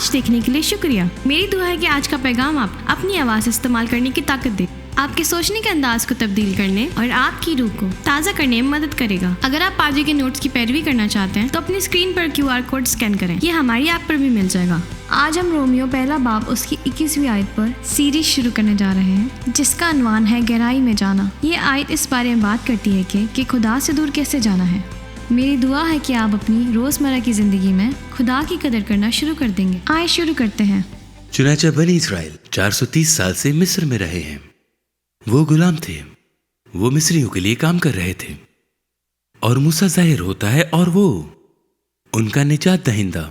آج دیکھنے کے لیے شکریہ۔ میری دعا ہے کہ آج کا پیغام آپ اپنی آواز استعمال کرنے کی طاقت دے، آپ کے سوچنے کے انداز کو تبدیل کرنے اور آپ کی روح کو تازہ کرنے میں مدد کرے گا۔ اگر آپ آج کے نوٹس کی پیروی کرنا چاہتے ہیں تو اپنی اسکرین پر QR کوڈ اسکین کریں، یہ ہماری ایپ پر بھی مل جائے گا۔ آج ہم رومیو پہلا باب اس کی 21ویں آیت پر سیریز شروع کرنے جا رہے ہیں جس کا عنوان ہے گہرائی میں جانا۔ یہ آیت اس بارے میں بات کرتی ہے کہ خدا سے دور کیسے جانا ہے۔ میری دعا ہے کہ آپ اپنی روزمرہ کی زندگی میں خدا کی قدر کرنا شروع کر دیں گے۔ آئے شروع کرتے ہیں۔ چنانچہ بنی اسرائیل 430 سال سے مصر میں رہے ہیں۔ وہ غلام تھے، وہ مصریوں کے لیے کام کر رہے تھے، اور موسیٰ ظاہر ہوتا ہے اور وہ ان کا نجات دہندہ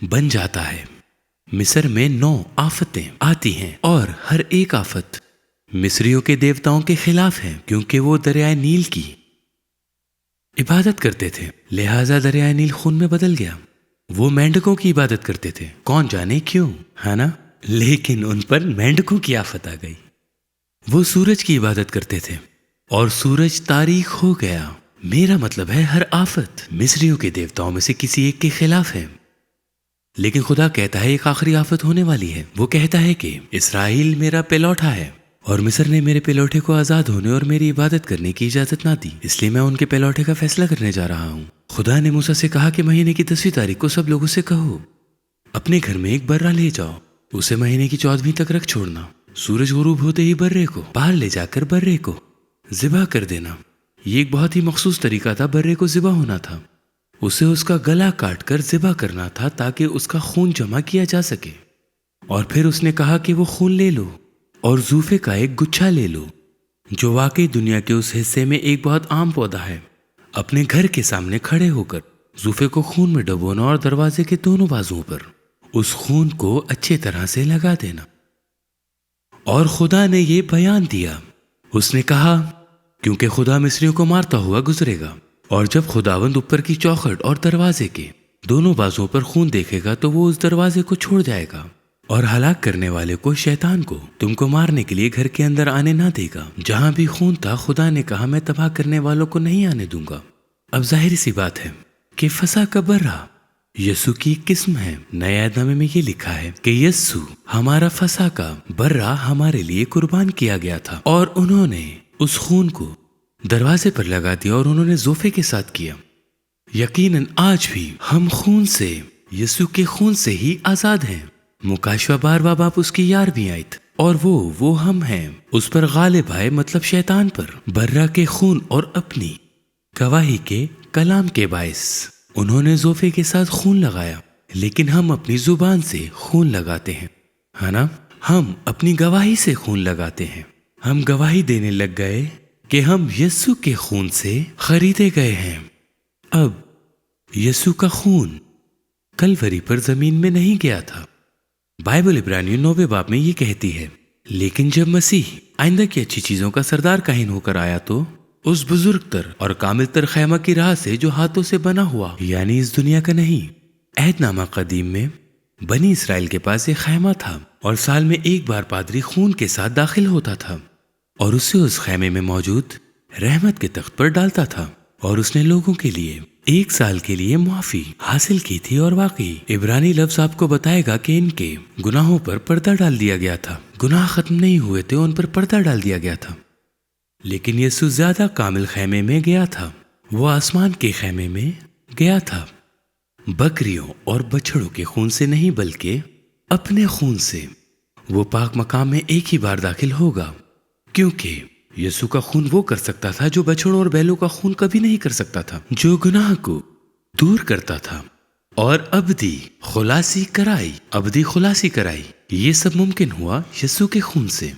بن جاتا ہے۔ مصر میں 9 آفتیں آتی ہیں اور ہر ایک آفت مصریوں کے دیوتاؤں کے خلاف ہے، کیونکہ وہ دریائے نیل کی عبادت کرتے تھے، لہٰذا دریائے نیل خون میں بدل گیا۔ وہ مینڈکوں کی عبادت کرتے تھے، کون جانے کیوں، ہے نا؟ لیکن ان پر مینڈکوں کی آفت آ گئی۔ وہ سورج کی عبادت کرتے تھے اور سورج تاریک ہو گیا۔ میرا مطلب ہے ہر آفت مصریوں کے دیوتاؤں میں سے کسی ایک کے خلاف ہے، لیکن خدا کہتا ہے ایک آخری آفت ہونے والی ہے۔ وہ کہتا ہے کہ اسرائیل میرا پلوٹا ہے اور مصر نے میرے پلوٹے کو آزاد ہونے اور میری عبادت کرنے کی اجازت نہ دی، اس لیے میں ان کے پلوٹے کا فیصلہ کرنے جا رہا ہوں۔ خدا نے موسیٰ سے کہا کہ مہینے کی 10ویں تاریخ کو سب لوگوں سے کہو اپنے گھر میں ایک برہ لے جاؤ، اسے مہینے کی 14ویں تک رکھ چھوڑنا، سورج غروب ہوتے ہی برے کو باہر لے جا کر برے کو ذبح کر دینا۔ یہ ایک بہت ہی مخصوص طریقہ تھا برے کو ذبح ہونا تھا، اسے اس کا گلا کاٹ کر ذبح کرنا تھا تاکہ اس کا خون جمع کیا جا سکے۔ اور پھر اس نے کہا کہ وہ خون لے لو اور زوفے کا ایک گچھا لے لو، جو واقعی دنیا کے اس حصے میں ایک بہت عام پودا ہے۔ اپنے گھر کے سامنے کھڑے ہو کر زوفے کو خون میں ڈبونا اور دروازے کے دونوں بازوؤں پر اس خون کو اچھے طرح سے لگا دینا۔ اور خدا نے یہ بیان دیا، اس نے کہا کیونکہ خدا مصریوں کو مارتا ہوا گزرے گا، اور جب خداوند اوپر کی چوکھٹ اور دروازے کے دونوں بازوؤں پر خون دیکھے گا تو وہ اس دروازے کو چھوڑ جائے گا اور ہلاک کرنے والے کو، شیطان کو، تم کو مارنے کے لیے گھر کے اندر آنے نہ دے گا۔ جہاں بھی خون تھا خدا نے کہا میں تباہ کرنے والوں کو نہیں آنے دوں گا۔ اب ظاہری سی بات ہے کہ فسح کا برہ یسوع کی قسم ہے۔ نئے عہد نامے میں یہ لکھا ہے کہ یسوع ہمارا فسح کا برہ ہمارے لیے قربان کیا گیا تھا، اور انہوں نے اس خون کو دروازے پر لگا دیا اور انہوں نے زوفے کے ساتھ کیا۔ یقیناً آج بھی ہم خون سے، یسوع کے خون سے ہی آزاد ہیں۔ مکاشفہ 12واں باب اس کی 11ویں آیت، اور وہ ہم ہیں اس پر غالب آئے، مطلب شیطان پر، برہ کے خون اور اپنی گواہی کے کلام کے باعث۔ انہوں نے زوفے کے ساتھ خون لگایا، لیکن ہم اپنی زبان سے خون لگاتے ہیں، ہے نا؟ ہم اپنی گواہی سے خون لگاتے ہیں۔ ہم گواہی دینے لگ گئے کہ ہم یسوع کے خون سے خریدے گئے ہیں۔ اب یسوع کا خون کلوری پر زمین میں نہیں گیا تھا۔ بائبل عبرانیوں 9ویں باب میں یہ کہتی ہے، لیکن جب مسیح آئندہ کی اچھی چیزوں کا سردار کاہن ہو کر آیا تو اس بزرگ تر اور کامل تر خیمہ کی راہ سے جو ہاتھوں سے بنا ہوا، یعنی اس دنیا کا نہیں۔ عہد نامہ قدیم میں بنی اسرائیل کے پاس ایک خیمہ تھا، اور سال میں ایک بار پادری خون کے ساتھ داخل ہوتا تھا اور اسے اس خیمے میں موجود رحمت کے تخت پر ڈالتا تھا، اور اس نے لوگوں کے لیے 1 سال کے لیے معافی حاصل کی تھی۔ اور واقعی عبرانی لفظ آپ کو بتائے گا کہ ان کے گناہوں پر پردہ ڈال دیا گیا تھا۔ گناہ ختم نہیں ہوئے تھے، ان پر پردہ ڈال دیا گیا تھا۔ لیکن یسوع زیادہ کامل خیمے میں گیا تھا، وہ آسمان کے خیمے میں گیا تھا، بکریوں اور بچھڑوں کے خون سے نہیں بلکہ اپنے خون سے۔ وہ پاک مقام میں ایک ہی بار داخل ہوگا، کیونکہ یسوع کا خون وہ کر سکتا تھا جو بچھڑوں اور بیلوں کا خون کبھی نہیں کر سکتا تھا، جو گناہ کو دور کرتا تھا اور ابدی خلاصی کرائی۔ یہ سب ممکن ہوا یسوع کے خون سے۔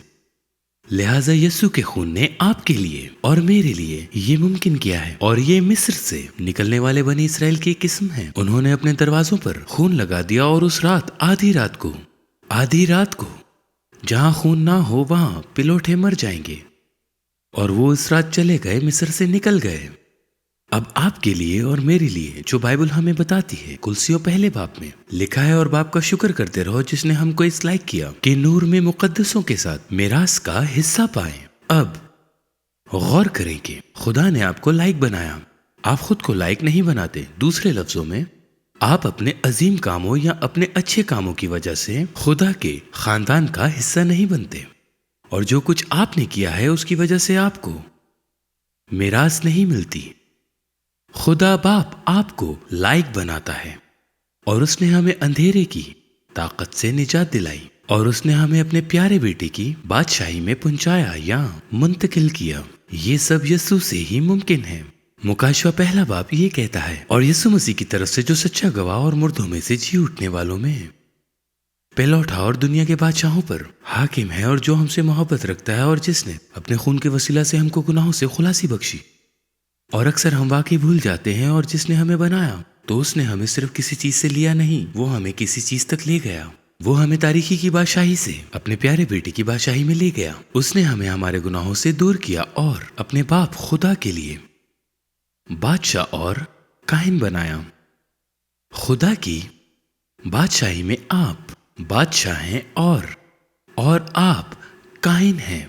لہٰذا یسوع کے خون نے آپ کے لیے اور میرے لیے یہ ممکن کیا ہے، اور یہ مصر سے نکلنے والے بنی اسرائیل کی قسم ہے۔ انہوں نے اپنے دروازوں پر خون لگا دیا، اور اس رات آدھی رات کو جہاں خون نہ ہو وہاں پلوٹے مر جائیں گے، اور وہ اس رات چلے گئے، مصر سے نکل گئے۔ اب آپ کے لیے اور میرے لیے جو بائبل ہمیں بتاتی ہے، کلسیوں پہلے باب میں لکھا ہے، اور باپ کا شکر کرتے رہو جس نے ہم کو اس لائق کیا کہ نور میں مقدسوں کے ساتھ میراث کا حصہ پائیں۔ اب غور کریں کہ خدا نے آپ کو لائق بنایا، آپ خود کو لائق نہیں بناتے۔ دوسرے لفظوں میں آپ اپنے عظیم کاموں یا اپنے اچھے کاموں کی وجہ سے خدا کے خاندان کا حصہ نہیں بنتے، اور جو کچھ آپ نے کیا ہے اس کی وجہ سے آپ کو میراث نہیں ملتی۔ خدا باپ آپ کو لائق بناتا ہے، اور اس نے ہمیں اندھیرے کی طاقت سے نجات دلائی، اور اس نے ہمیں اپنے پیارے بیٹے کی بادشاہی میں پہنچایا یا منتقل کیا۔ یہ سب یسوع سے ہی ممکن ہے۔ مکاشفہ پہلا باب یہ کہتا ہے، اور یسوع مسیح کی طرف سے جو سچا گواہ اور مردوں میں سے جی اٹھنے والوں میں پہلا اٹھا اور دنیا کے بادشاہوں پر حاکم ہے، اور جو ہم سے محبت رکھتا ہے، اور جس نے اپنے خون کے وسیلہ سے ہم کو گناہوں سے خلاصی بخشی۔ اور اکثر ہم واقعی بھول جاتے ہیں، اور جس نے ہمیں بنایا تو اس نے ہمیں صرف کسی چیز سے لیا نہیں، وہ ہمیں کسی چیز تک لے گیا۔ وہ ہمیں تاریکی کی بادشاہی سے اپنے پیارے بیٹے کی بادشاہی میں لے گیا۔ اس نے ہمیں ہمارے گناہوں سے دور کیا اور اپنے باپ خدا کے لیے بادشاہ اور کاہن بنایا۔ خدا کی بادشاہی میں آپ بادشاہ ہیں اور آپ کاہن ہیں۔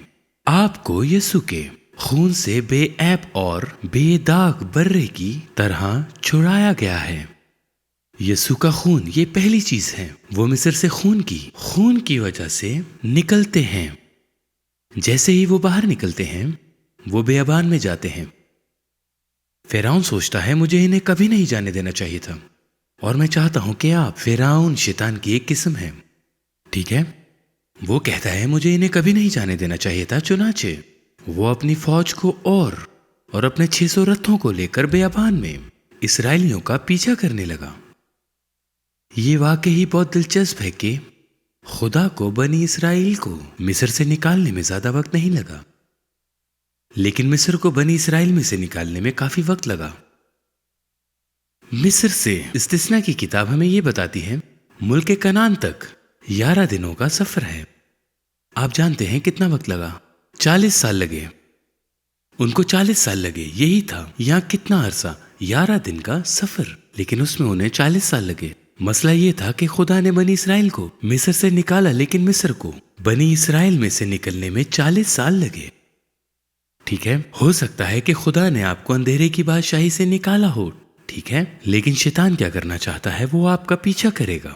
آپ کو یسوع کے خون سے بے عیب اور بے داغ برے کی طرح چھڑایا گیا ہے۔ یسوع کا خون یہ پہلی چیز ہے۔ وہ مصر سے خون کی وجہ سے نکلتے ہیں۔ جیسے ہی وہ باہر نکلتے ہیں وہ بیابان میں جاتے ہیں۔ فرعون سوچتا ہے مجھے انہیں کبھی نہیں جانے دینا چاہیے تھا، اور میں چاہتا ہوں کہ آپ فرعون شیطان کی ایک قسم ہے، ٹھیک ہے؟ وہ کہتا ہے مجھے انہیں کبھی نہیں جانے دینا چاہیے تھا، چنانچہ وہ اپنی فوج کو اور اپنے 600 رتھوں کو لے کر بیابان میں اسرائیلیوں کا پیچھا کرنے لگا۔ یہ واقعی بہت دلچسپ ہے کہ خدا کو بنی اسرائیل کو مصر سے نکالنے میں زیادہ وقت نہیں لگا، لیکن مصر کو بنی اسرائیل میں سے نکالنے میں کافی وقت لگا۔ مصر سے استثنا کی کتاب ہمیں یہ بتاتی ہے ملک کنعان تک 11 دنوں کا سفر ہے۔ آپ جانتے ہیں کتنا وقت لگا؟ 40 سال لگے۔ ان کو 40 سال لگے، یہی تھا یہاں کتنا عرصہ؟ 11 دن کا سفر، لیکن اس میں انہیں 40 سال لگے۔ مسئلہ یہ تھا کہ خدا نے بنی اسرائیل کو مصر سے نکالا، لیکن مصر کو بنی اسرائیل میں سے نکلنے میں 40 سال لگے۔ ٹھیک ہے، ہو سکتا ہے کہ خدا نے آپ کو اندھیرے کی بادشاہی سے نکالا ہو، ٹھیک ہے، لیکن شیطان کیا کرنا چاہتا ہے؟ وہ آپ کا پیچھا کرے گا،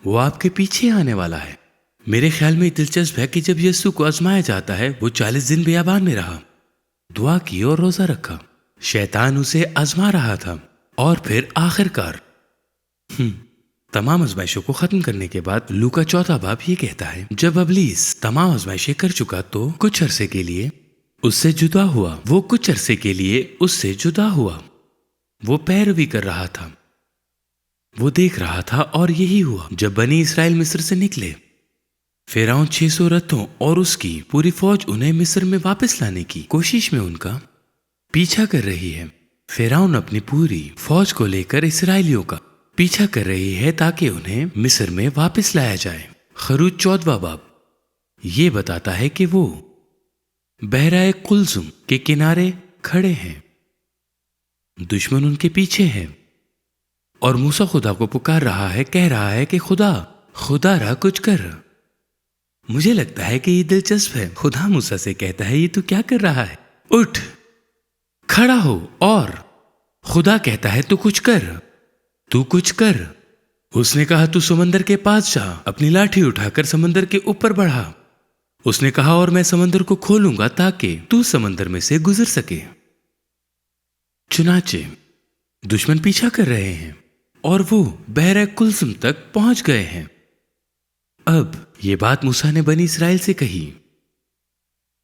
وہ آپ کے پیچھے آنے والا ہے۔ میرے خیال میں دلچسپ ہے کہ جب یسوع کو آزمایا جاتا ہے وہ 40 دن بیابان میں رہا، دعا کی اور روزہ رکھا۔ شیطان اسے آزما رہا تھا، اور پھر آخر کار تمام آزمائشوں کو ختم کرنے کے بعد لوکا 4 باب یہ کہتا ہے جب ابلیس تمام آزمائشیں کر چکا تو کچھ عرصے کے لیے اس سے جدا ہوا۔ وہ کچھ عرصے کے لیے اس سے جدا ہوا۔ وہ پیروی کر رہا تھا، وہ دیکھ رہا تھا، اور یہی ہوا جب بنی اسرائیل مصر سے نکلے۔ فرعون 600 رتھوں اور اس کی پوری فوج انہیں مصر میں واپس لانے کی کوشش میں ان کا پیچھا کر رہی ہے۔ فرعون اپنی پوری فوج کو لے کر اسرائیلیوں کا پیچھا کر رہی ہے تاکہ انہیں مصر میں واپس لایا جائے۔ خروج 14 باب یہ بتاتا ہے کہ وہ بحیرہ قلزم کے کنارے کھڑے ہیں، دشمن ان کے پیچھے ہے، اور موسیٰ خدا کو پکار رہا ہے، کہہ رہا ہے کہ خدا را کچھ کر۔ مجھے لگتا ہے کہ یہ دلچسپ ہے۔ خدا موسیٰ سے کہتا ہے یہ تو کیا کر رہا ہے؟ اٹھ، کھڑا ہو، اور خدا کہتا ہے تو کچھ کر۔ اس نے کہا تو سمندر کے پاس جا، اپنی لاٹھی اٹھا کر سمندر کے اوپر بڑھا۔ اس نے کہا اور میں سمندر کو کھولوں گا تاکہ تو سمندر میں سے گزر سکے۔ چنانچہ دشمن پیچھا کر رہے ہیں اور وہ بحیرہ قلزم تک پہنچ گئے ہیں۔ اب یہ بات موسیٰ نے بنی اسرائیل سے کہی،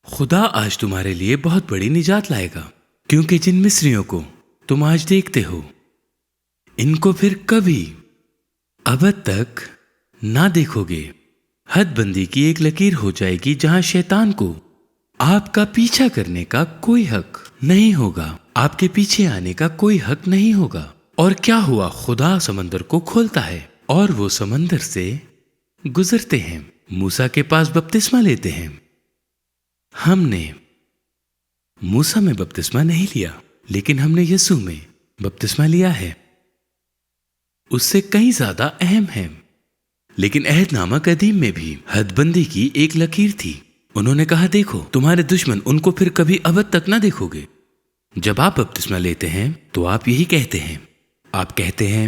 خدا آج تمہارے لیے بہت بڑی نجات لائے گا، کیونکہ جن مصریوں کو تم آج دیکھتے ہو ان کو پھر کبھی ابد تک نہ دیکھو گے۔ حد بندی کی ایک لکیر ہو جائے گی جہاں شیطان کو آپ کا پیچھا کرنے کا کوئی حق نہیں ہوگا، آپ کے پیچھے آنے کا کوئی حق نہیں ہوگا۔ اور کیا ہوا؟ خدا سمندر کو کھولتا ہے اور وہ سمندر سے گزرتے ہیں، موسیٰ کے پاس بپتسمہ لیتے ہیں۔ ہم نے موسیٰ میں بپتسمہ نہیں لیا، لیکن ہم نے یسوع میں بپتسمہ لیا ہے۔ اس سے کہیں زیادہ اہم ہے۔ لیکن عہد نامہ قدیم میں بھی حد بندی کی ایک لکیر تھی۔ انہوں نے کہا دیکھو تمہارے دشمن ان کو پھر کبھی ابد تک نہ دیکھو گے۔ جب آپ بپتسمہ لیتے ہیں تو آپ یہی کہتے ہیں، آپ کہتے ہیں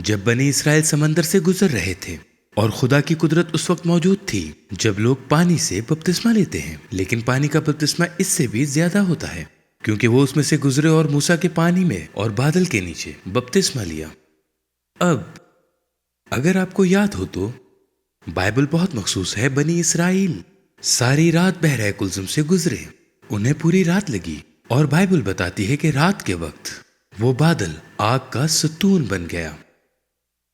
جب بنی اسرائیل سمندر سے گزر رہے تھے اور خدا کی قدرت اس وقت موجود تھی جب لوگ پانی سے بپتسمہ لیتے ہیں، لیکن پانی کا بپتسمہ اس سے بھی زیادہ ہوتا ہے کیونکہ وہ اس میں سے گزرے اور موسیٰ کے پانی میں اور بادل کے نیچے بپتسمہ لیا۔ اب اگر آپ کو یاد ہو تو بائبل بہت مخصوص ہے بنی اسرائیل ساری رات بحیرہ کلزم سے گزرے، انہیں پوری رات لگی، اور بائبل بتاتی ہے کہ رات کے وقت وہ بادل آگ کا ستون بن گیا۔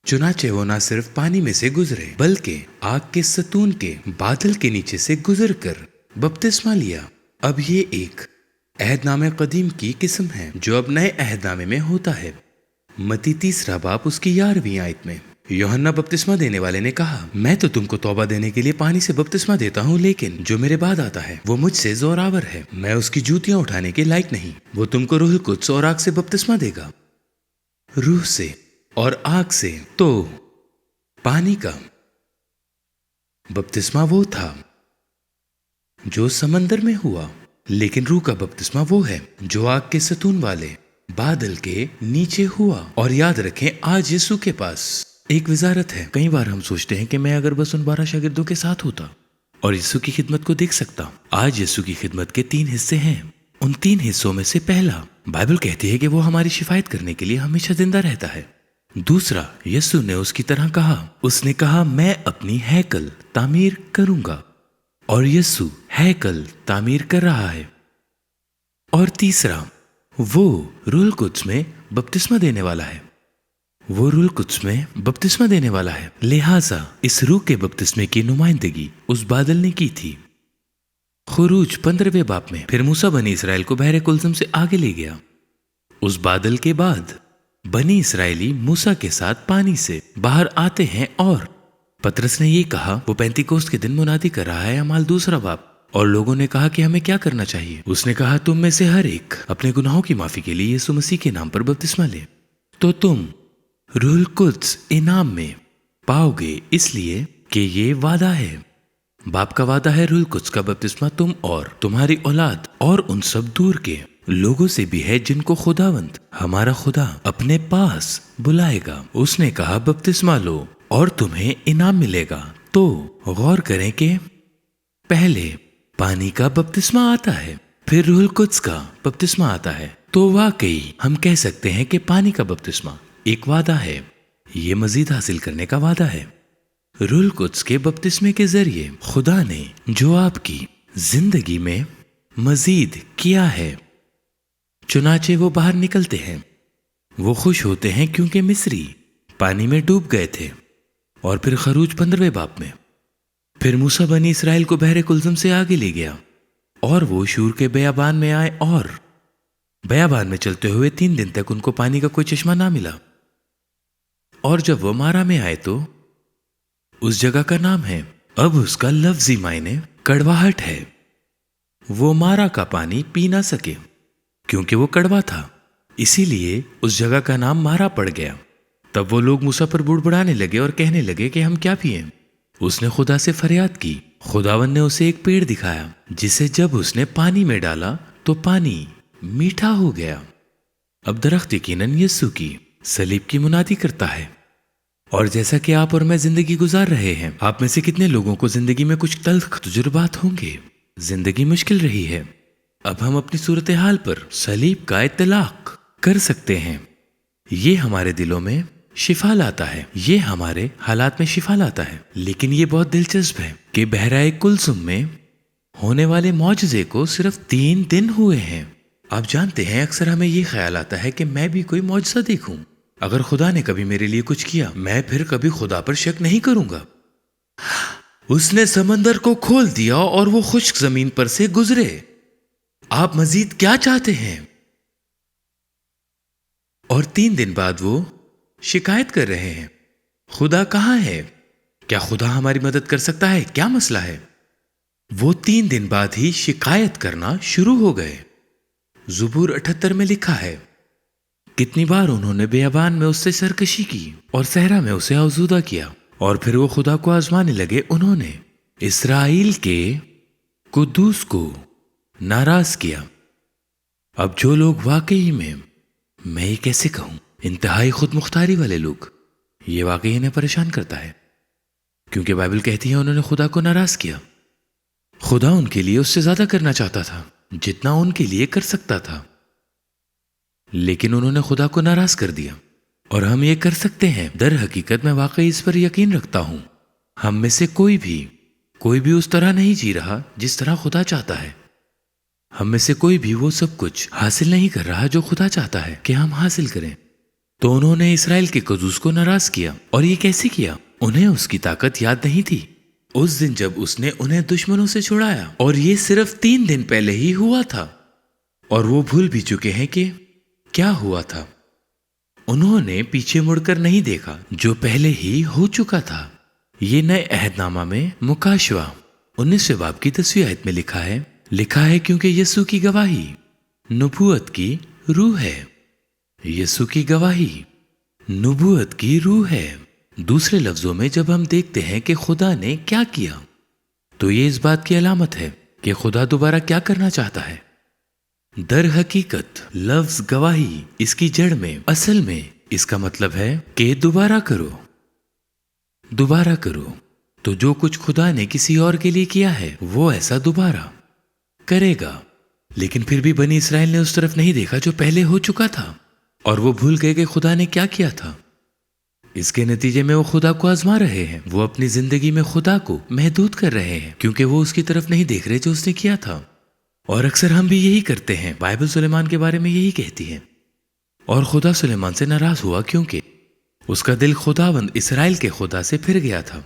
چنانچہ وہ نہ صرف پانی میں سے گزرے بلکہ آگ کے ستون کے بادل کے نیچے سے گزر کر بپتسمہ لیا۔ اب یہ ایک عہد نامے قدیم کی قسم ہے جو اب نئے عہد نامے میں ہوتا ہے۔ متی 3 باب اس کی 11ویں آیت میں یوحنا بپتسمہ دینے والے نے کہا، میں تو تم کو توبہ دینے کے لیے پانی سے بپتسمہ دیتا ہوں، لیکن جو میرے بعد آتا ہے وہ مجھ سے زوراور ہے، میں اس کی جوتیاں اٹھانے کے لائق نہیں، وہ تم کو روح القدس اور آگ سے بپتسمہ دے گا۔ روح سے اور آگ سے تو پانی کا بپتسمہ وہ تھا جو سمندر میں ہوا، لیکن روح کا بپتسمہ وہ ہے جو آگ کے ستون والے بادل کے نیچے ہوا۔ اور یاد رکھیں آج یسوع کے پاس ایک وزارت ہے۔ کئی بار ہم سوچتے ہیں کہ میں اگر بس ان 12 شاگردوں کے ساتھ ہوتا اور یسوع کی خدمت کو دیکھ سکتا۔ آج یسوع کی خدمت کے 3 حصے ہیں۔ ان 3 حصوں میں سے پہلا بائبل کہتی ہے کہ وہ ہماری شفاعت کرنے کے لیے ہمیشہ زندہ رہتا ہے۔ دوسرا، یسوع نے اس کی طرح کہا، اس نے کہا میں اپنی ہیکل تعمیر کروں گا، اور یسوع ہیکل تعمیر کر رہا ہے۔ اور تیسرا، وہ روح القدس میں بپتسمہ دینے والا ہے، وہ روح القدس میں بپتسمہ دینے والا ہے۔ لہٰذا اس روح کے بپتسمے کی نمائندگی اس بادل نے کی تھی۔ خروج 15 باب میں پھر موسیٰ بنی اسرائیل کو بحیرہ کلزم سے آگے لے گیا۔ اس بادل کے بعد بنی اسرائیلی موسیٰ کے ساتھ پانی سے باہر آتے ہیں، اور پطرس نے یہ کہا، وہ پینتیکوست کے دن منادی کر رہا ہے، اعمال 2 باب، اور لوگوں نے کہا کہ ہمیں کیا کرنا چاہیے؟ اس نے کہا، تم میں سے ہر ایک اپنے گناہوں کی معافی کے لیے یسوع مسیح کے نام پر بپتسمہ لے تو تم روح القدس انعام میں پاؤ گے، اس لیے کہ یہ وعدہ ہے، باپ کا وعدہ ہے، روح القدس کا بپتسمہ تم اور تمہاری اولاد اور ان سب دور کے لوگوں سے بھی ہے جن کو خداوند ہمارا خدا اپنے پاس بلائے گا۔ اس نے کہا، بپتسمہ لو اور تمہیں انعام ملے گا۔ تو غور کریں کہ پہلے پانی کا بپتسمہ آتا ہے، پھر روح القدس کا بپتسمہ آتا ہے۔ تو واقعی ہم کہہ سکتے ہیں کہ پانی کا بپتسمہ ایک وعدہ ہے، یہ مزید حاصل کرنے کا وعدہ ہے۔ روح القدس کے بپتسمے کے ذریعے خدا نے جو آپ کی زندگی میں مزید کیا ہے، چنانچہ وہ باہر نکلتے ہیں، وہ خوش ہوتے ہیں کیونکہ مصری پانی میں ڈوب گئے تھے۔ اور پھر خروج 15 باب میں پھر موسیٰ بنی اسرائیل کو بحیرہ کلزم سے آگے لے گیا، اور وہ شور کے بیابان میں آئے، اور بیابان میں چلتے ہوئے 3 دن تک ان کو پانی کا کوئی چشمہ نہ ملا۔ اور جب وہ مارا میں آئے تو اس جگہ کا نام ہے، اب اس کا لفظی معنی کڑواہٹ ہے۔ وہ مارا کا پانی پی نہ سکے کیونکہ وہ کڑوا تھا، اسی لیے اس جگہ کا نام مارا پڑ گیا۔ تب وہ لوگ موسیٰ پر بڑبڑانے لگے اور کہنے لگے کہ ہم کیا پیئیں؟ اس نے خدا سے فریاد کی، خداوند نے اسے ایک پیڑ دکھایا جسے جب اس نے پانی میں ڈالا تو پانی میٹھا ہو گیا۔ اب درخت یقیناً یسوع کی صلیب کی منادی کرتا ہے، اور جیسا کہ آپ اور میں زندگی گزار رہے ہیں، آپ میں سے کتنے لوگوں کو زندگی میں کچھ تلخ تجربات ہوں گے، زندگی مشکل رہی ہے۔ اب ہم اپنی صورتحال پر صلیب کا اطلاق کر سکتے ہیں، یہ ہمارے دلوں میں شفا لاتا ہے، یہ ہمارے حالات میں شفا لاتا ہے۔ لیکن یہ بہت دلچسپ ہے کہ بحیرہ کلزم میں ہونے والے معجزے کو صرف 3 دن ہوئے ہیں۔ آپ جانتے ہیں اکثر ہمیں یہ خیال آتا ہے کہ میں بھی کوئی معجزہ دیکھوں، اگر خدا نے کبھی میرے لیے کچھ کیا میں پھر کبھی خدا پر شک نہیں کروں گا۔ اس نے سمندر کو کھول دیا اور وہ خشک زمین پر سے گزرے، آپ مزید کیا چاہتے ہیں؟ اور 3 دن بعد وہ شکایت کر رہے ہیں، خدا کہاں ہے؟ کیا خدا ہماری مدد کر سکتا ہے؟ کیا مسئلہ ہے؟ وہ 3 دن بعد ہی شکایت کرنا شروع ہو گئے۔ زبور 78 میں لکھا ہے، کتنی بار انہوں نے بیابان میں اس سے سرکشی کی اور صحرا میں اسے آزودہ کیا، اور پھر وہ خدا کو آزمانے لگے۔ انہوں نے اسرائیل کے قدوس کو ناراض کیا۔ اب جو لوگ واقعی میں یہ کیسے کہوں، انتہائی خود مختاری والے لوگ یہ واقعی انہیں پریشان کرتا ہے، کیونکہ بائبل کہتی ہے انہوں نے خدا کو ناراض کیا۔ خدا ان کے لیے اس سے زیادہ کرنا چاہتا تھا جتنا ان کے لیے کر سکتا تھا، لیکن انہوں نے خدا کو ناراض کر دیا۔ اور ہم یہ کر سکتے ہیں۔ در حقیقت میں واقعی اس پر یقین رکھتا ہوں، ہم میں سے کوئی بھی اس طرح نہیں جی رہا جس طرح خدا چاہتا ہے۔ ہم میں سے کوئی بھی وہ سب کچھ حاصل نہیں کر رہا جو خدا چاہتا ہے کہ ہم حاصل کریں۔ تو انہوں نے اسرائیل کے قدوس کو ناراض کیا، اور یہ کیسے کیا؟ انہیں اس کی طاقت یاد نہیں تھی اس دن جب اس نے انہیں دشمنوں سے چھڑایا، اور یہ صرف 3 دن پہلے ہی ہوا تھا، اور وہ بھول بھی چکے ہیں کہ کیا ہوا تھا۔ انہوں نے پیچھے مڑ کر نہیں دیکھا جو پہلے ہی ہو چکا تھا۔ یہ نئے عہد نامہ میں مکاشوہ 19 باب کی 10 آیت میں لکھا ہے کیونکہ یسوع کی گواہی نبوت کی روح ہے۔ یسوع کی گواہی نبوت کی روح ہے۔ دوسرے لفظوں میں جب ہم دیکھتے ہیں کہ خدا نے کیا کیا، تو یہ اس بات کی علامت ہے کہ خدا دوبارہ کیا کرنا چاہتا ہے۔ در حقیقت لفظ گواہی اس کی جڑ میں اصل میں اس کا مطلب ہے کہ دوبارہ کرو۔ تو جو کچھ خدا نے کسی اور کے لیے کیا ہے وہ ایسا دوبارہ کرے گا۔ لیکن پھر بھی بنی اسرائیل نے اس طرف نہیں دیکھا جو پہلے ہو چکا تھا، اور وہ بھول گئے کہ خدا نے کیا کیا تھا۔ اس کے نتیجے میں وہ خدا کو آزما رہے ہیں، وہ اپنی زندگی میں خدا کو محدود کر رہے ہیں، کیونکہ وہ اس کی طرف نہیں دیکھ رہے جو اس نے کیا تھا۔ اور اکثر ہم بھی یہی کرتے ہیں۔ بائبل سلیمان کے بارے میں یہی کہتی ہے۔ اور خدا سلیمان سے ناراض ہوا کیونکہ اس کا دل خداوند اسرائیل کے خدا سے پھر گیا تھا،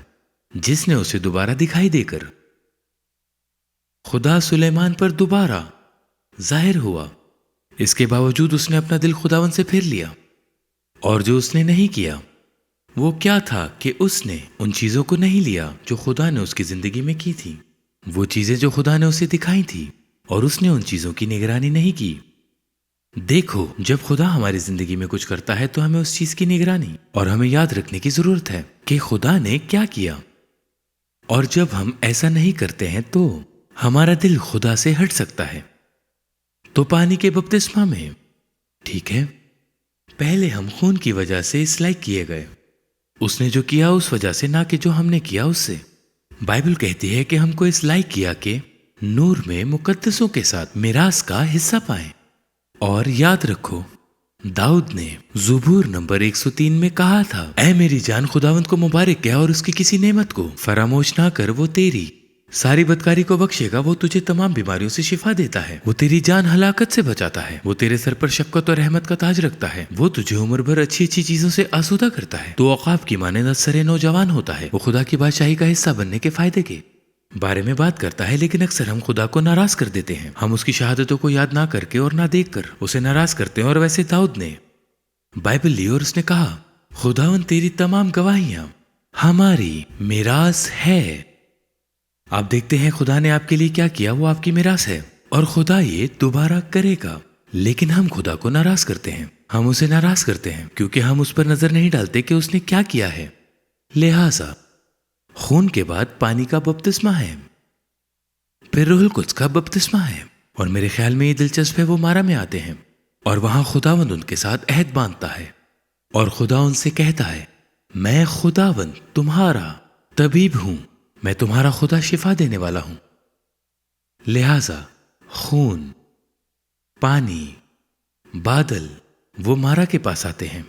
جس نے اسے دوبارہ دکھائی دے کر خدا سلیمان پر دوبارہ ظاہر ہوا۔ اس کے باوجود اس نے اپنا دل خداوند سے پھر لیا، اور جو اس نے نہیں کیا وہ کیا تھا کہ اس نے ان چیزوں کو نہیں لیا جو خدا نے اس کی زندگی میں کی تھی، وہ چیزیں جو خدا نے اسے دکھائی تھی، اور اس نے ان چیزوں کی نگرانی نہیں کی۔ دیکھو، جب خدا ہماری زندگی میں کچھ کرتا ہے تو ہمیں اس چیز کی نگرانی اور ہمیں یاد رکھنے کی ضرورت ہے کہ خدا نے کیا کیا۔ اور جب ہم ایسا نہیں کرتے ہیں تو ہمارا دل خدا سے ہٹ سکتا ہے۔ تو پانی کے بپتسمہ میں، ٹھیک ہے، پہلے ہم خون کی وجہ سے اس لائق کیے گئے، اس نے جو کیا اس وجہ سے، نہ کہ جو ہم نے کیا اس سے۔ بائبل کہتی ہے کہ ہم کو اس لائق کیا کہ نور میں مقدسوں کے ساتھ میراث کا حصہ پائیں۔ اور یاد رکھو، داؤد نے زبور نمبر 103 میں کہا تھا، اے میری جان خداوند کو مبارک کہہ اور اس کی کسی نعمت کو فراموش نہ کر، وہ تیری ساری بدکاری کو بخشے گا، وہ تجھے تمام بیماریوں سے شفا دیتا ہے، وہ تیری جان ہلاکت سے بچاتا ہے، وہ تیرے سر پر شفقت اور رحمت کا تاج رکھتا ہے، وہ تجھے عمر بھر اچھی اچھی چیزوں سے آسودہ کرتا ہے، تو عقاب کی مانند اثر نوجوان ہوتا ہے، وہ خدا کی بادشاہی کا حصہ بننے کے فائدے کے بارے میں بات کرتا ہے۔ لیکن اکثر ہم خدا کو ناراض کر دیتے ہیں، ہم اس کی شہادتوں کو یاد نہ کر کے اور نہ دیکھ کر اسے ناراض کرتے ہیں۔ اور ویسے داؤد نے بائبل لی اور اس نے کہا، خداوند تیری تمام گواہیاں ہماری میراث ہے۔ آپ دیکھتے ہیں خدا نے آپ کے لیے کیا کیا، وہ آپ کی میراث ہے، اور خدا یہ دوبارہ کرے گا۔ لیکن ہم خدا کو ناراض کرتے ہیں، ہم اسے ناراض کرتے ہیں کیونکہ ہم اس پر نظر نہیں ڈالتے کہ اس نے کیا کیا ہے۔ لہٰذا خون کے بعد پانی کا بپتسمہ ہے، پھر روح القدس کا بپتسمہ ہے، اور میرے خیال میں یہ دلچسپ ہے، وہ مارا میں آتے ہیں اور وہاں خداوند ان کے ساتھ عہد باندھتا ہے، اور خدا ان سے کہتا ہے، میں خداوند تمہارا طبیب ہوں، میں تمہارا خدا شفا دینے والا ہوں۔ لہذا خون، پانی، بادل وہ مارا کے پاس آتے ہیں،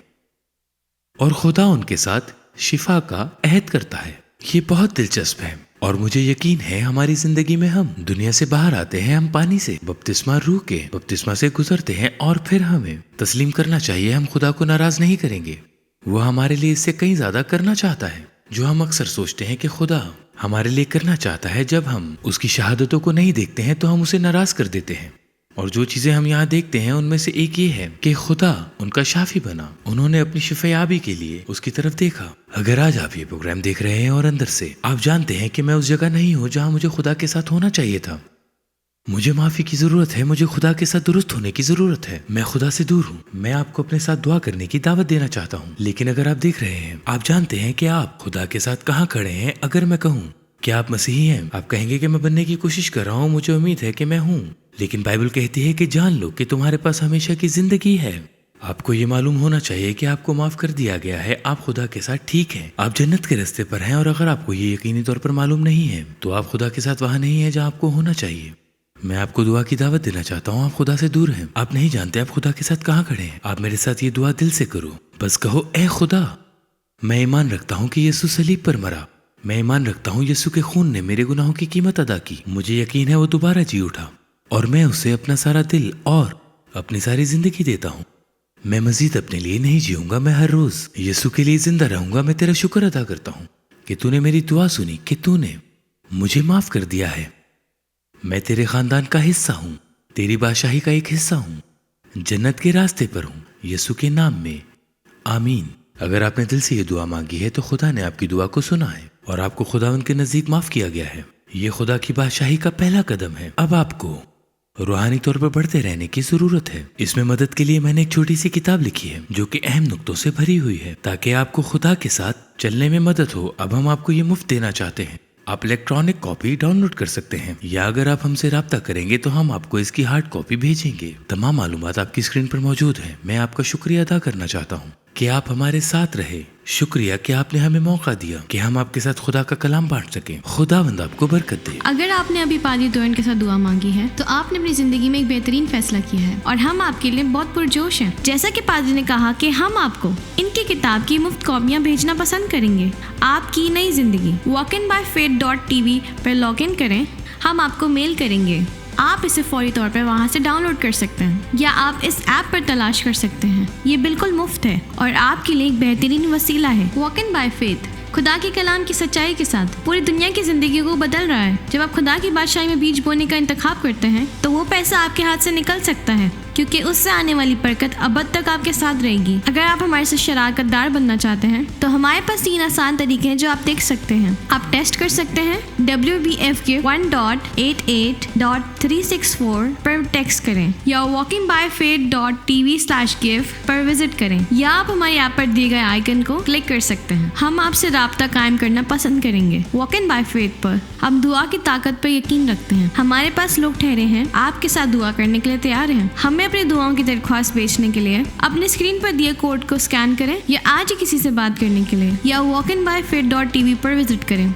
اور خدا ان کے ساتھ شفا کا عہد کرتا ہے۔ یہ بہت دلچسپ ہے، اور مجھے یقین ہے ہماری زندگی میں ہم دنیا سے باہر آتے ہیں، ہم پانی سے بپتسمہ روح کے بپتسمہ سے گزرتے ہیں، اور پھر ہمیں تسلیم کرنا چاہیے ہم خدا کو ناراض نہیں کریں گے۔ وہ ہمارے لیے اس سے کہیں زیادہ کرنا چاہتا ہے جو ہم اکثر سوچتے ہیں کہ خدا ہمارے لیے کرنا چاہتا ہے۔ جب ہم اس کی شہادتوں کو نہیں دیکھتے ہیں تو ہم اسے ناراض کر دیتے ہیں، اور جو چیزیں ہم یہاں دیکھتے ہیں ان میں سے ایک یہ ہے کہ خدا ان کا شافی بنا، انہوں نے اپنی شفایابی کے لیے اس کی طرف دیکھا۔ اگر آج آپ یہ پروگرام دیکھ رہے ہیں اور اندر سے آپ جانتے ہیں کہ میں اس جگہ نہیں ہوں جہاں مجھے خدا کے ساتھ ہونا چاہیے تھا، مجھے معافی کی ضرورت ہے، مجھے خدا کے ساتھ درست ہونے کی ضرورت ہے، میں خدا سے دور ہوں، میں آپ کو اپنے ساتھ دعا کرنے کی دعوت دینا چاہتا ہوں۔ لیکن اگر آپ دیکھ رہے ہیں، آپ جانتے ہیں کہ آپ خدا کے ساتھ کہاں کھڑے ہیں۔ اگر میں کہوں کہ آپ مسیحی ہیں، آپ کہیں گے کہ میں بننے کی کوشش کر رہا ہوں، مجھے امید ہے کہ میں ہوں، لیکن بائبل کہتی ہے کہ جان لو کہ تمہارے پاس ہمیشہ کی زندگی ہے۔ آپ کو یہ معلوم ہونا چاہیے کہ آپ کو معاف کر دیا گیا ہے، آپ خدا کے ساتھ ٹھیک ہیں، آپ جنت کے راستے پر ہیں، اور اگر آپ کو یہ یقینی طور پر معلوم نہیں ہے تو آپ خدا کے ساتھ وہاں نہیں ہیں جہاں آپ کو ہونا چاہیے۔ میں آپ کو دعا کی دعوت دینا چاہتا ہوں۔ آپ خدا سے دور ہیں، آپ نہیں جانتے آپ خدا کے ساتھ کہاں کھڑے ہیں۔ آپ میرے ساتھ یہ دعا دل سے کرو، بس کہو، اے خدا، میں ایمان رکھتا ہوں کہ یسوع صلیب پر مرا، میں ایمان رکھتا ہوں یسوع کے خون نے میرے گناہوں کی قیمت ادا کی، مجھے یقین ہے وہ دوبارہ جی اٹھا، اور میں اسے اپنا سارا دل اور اپنی ساری زندگی دیتا ہوں۔ میں مزید اپنے لیے نہیں جیوں گا، میں ہر روز یسوع کے لیے زندہ رہوں گا۔ میں تیرا شکر ادا کرتا ہوں کہ تو نے میری دعا سنی، کہ تو نے مجھے معاف کر دیا ہے۔ میں تیرے خاندان کا حصہ ہوں، تیری بادشاہی کا ایک حصہ ہوں، جنت کے راستے پر ہوں، یسوع کے نام میں، آمین۔ اگر آپ نے دل سے یہ دعا مانگی ہے تو خدا نے آپ کی دعا کو سنا ہے اور آپ کو خدا ان کے نزدیک معاف کیا گیا ہے۔ یہ خدا کی بادشاہی کا پہلا قدم ہے۔ اب آپ کو روحانی طور پر بڑھتے رہنے کی ضرورت ہے۔ اس میں مدد کے لیے میں نے ایک چھوٹی سی کتاب لکھی ہے جو کہ اہم نقطوں سے بھری ہوئی ہے تاکہ آپ کو خدا کے ساتھ چلنے میں مدد ہو۔ اب ہم آپ کو یہ مفت دینا چاہتے ہیں۔ آپ الیکٹرانک کاپی ڈاؤن لوڈ کر سکتے ہیں، یا اگر آپ ہم سے رابطہ کریں گے تو ہم آپ کو اس کی ہارڈ کاپی بھیجیں گے۔ تمام معلومات آپ کی اسکرین پر موجود ہیں۔ میں آپ کا شکریہ ادا کرنا چاہتا ہوں کہ آپ ہمارے ساتھ رہے۔ شکریہ کہ آپ نے ہمیں موقع دیا کہ ہم آپ کے ساتھ خدا کا کلام بانٹ سکیں۔ خداوند آپ کو برکت دے۔ اگر آپ نے ابھی پادری ڈوئن کے ساتھ دعا مانگی ہے تو آپ نے اپنی زندگی میں ایک بہترین فیصلہ کیا ہے، اور ہم آپ کے لیے بہت پرجوش ہیں۔ جیسا کہ پادری نے کہا کہ ہم آپ کو ان کی کتاب کی مفت کاپیاں بھیجنا پسند کریں گے۔ آپ کی نئی زندگی walkinbyfaith.tv پر لاگ ان کریں، ہم آپ کو میل کریں گے۔ آپ اسے فوری طور پر وہاں سے ڈاؤن لوڈ کر سکتے ہیں، یا آپ اس ایپ پر تلاش کر سکتے ہیں۔ یہ بالکل مفت ہے اور آپ کے لیے ایک بہترین وسیلہ ہے۔ واک ان بائی فیتھ خدا کے کلام کی سچائی کے ساتھ پوری دنیا کی زندگی کو بدل رہا ہے۔ جب آپ خدا کی بادشاہی میں بیج بونے کا انتخاب کرتے ہیں تو وہ پیسہ آپ کے ہاتھ سے نکل سکتا ہے، کیونکہ اس سے آنے والی برکت ابد تک آپ کے ساتھ رہے گی۔ اگر آپ ہمارے سے شراکت دار بننا چاہتے ہیں تو ہمارے پاس 3 آسان طریقے ہیں جو آپ دیکھ سکتے ہیں۔ آپ ٹیسٹ کر سکتے ہیں، WBF کے 1.88.364 پر ٹیکسٹ کریں، یا walkingbyfaith.tv/give پر وزٹ کریں، یا آپ ہماری ایپ پر دیے گئے آئیکن کو کلک کر سکتے ہیں۔ ہم آپ سے رابطہ قائم کرنا پسند کریں گے۔ واک ان بائی فیتھ پر ہم دعا کی طاقت پر یقین رکھتے ہیں۔ ہمارے پاس لوگ ٹھہرے ہیں آپ کے ساتھ دعا کرنے کے لیے تیار ہیں۔ ہمیں اپنی دعاؤں کی درخواست بیچنے کے لیے اپنے اسکرین پر دیے کوڈ کو اسکین کریں، یا آج ہی کسی سے بات کرنے کے لیے یا walkinbyfaith.tv پر وزٹ کریں۔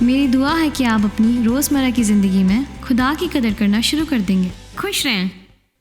میری دعا ہے کہ آپ اپنی روزمرہ کی زندگی میں خدا کی قدر کرنا شروع کر دیں گے۔ خوش رہیں۔